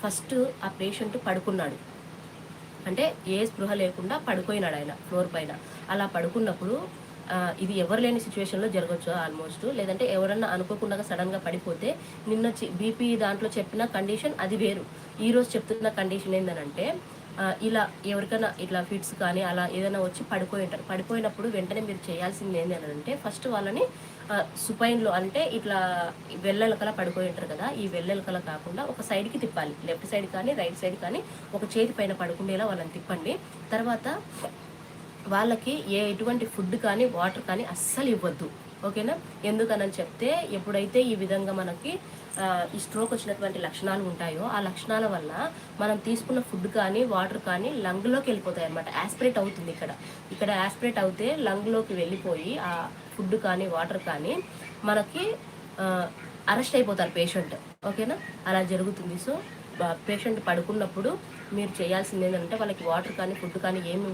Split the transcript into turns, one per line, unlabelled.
First ఆ patient పడుకున్నాడు, అంటే ఏ స్పృహ లేకుండా పడిపోయినాడు ఆయన ఫ్లోర్ పైన. అలా పడుకున్నప్పుడు ఇది ఎవరు లేని సిచ్యువేషన్‌లో జరగొచ్చు ఆల్మోస్ట్. లేదంటే ఎవరన్నా అనుకోకుండా సడెన్‌గా పడిపోతే నిన్న బీపీ దాంట్లో చెప్పిన కండిషన్ అది వేరు. ఈరోజు చెప్తున్న కండిషన్ ఏందనంటే ఇలా ఎవరికైనా ఇట్లా ఫిట్స్ కానీ అలా ఏదైనా వచ్చి పడిపోయి ఉంటారు. పడిపోయినప్పుడు వెంటనే మీరు చేయాల్సింది ఏంది అనంటే ఫస్ట్ వాళ్ళని సుపైన్‌లో అంటే ఇట్లా వెల్లెలకలా పడిపోయి ఉంటారు కదా! ఈ వెల్లెలకల కాకుండా ఒక సైడ్‌కి తిప్పాలి. లెఫ్ట్ సైడ్ కానీ, రైట్ సైడ్ కానీ ఒక చేతి పైన పడుకునేలా వాళ్ళని తిప్పండి. తర్వాత వాళ్ళకి ఎటువంటి ఫుడ్ కానీ, వాటర్ కానీ అస్సలు ఇవ్వద్దు. ఓకేనా? ఎందుకనని చెప్తే ఎప్పుడైతే ఈ విధంగా మనకి ఈ స్ట్రోక్ వచ్చినటువంటి లక్షణాలు ఉంటాయో, ఆ లక్షణాల వల్ల మనం తీసుకున్న ఫుడ్ కానీ, వాటర్ కానీ లంగ్‌లోకి వెళ్ళిపోతాయన్నమాట. యాస్పిరేట్ అవుతుంది ఇక్కడ. ఇక్కడ యాస్పిరేట్ అవుతే లంగ్‌లోకి వెళ్ళిపోయి ఆ ఫుడ్ కానీ, వాటర్ కానీ మనకి అరెస్ట్ అయిపోతారు పేషెంట్. ఓకేనా? అలా జరుగుతుంది. సో, పేషెంట్ పడుకున్నప్పుడు మీరు చేయాల్సింది ఏంటంటే వాళ్ళకి వాటర్ కానీ, ఫుడ్ కానీ ఏమి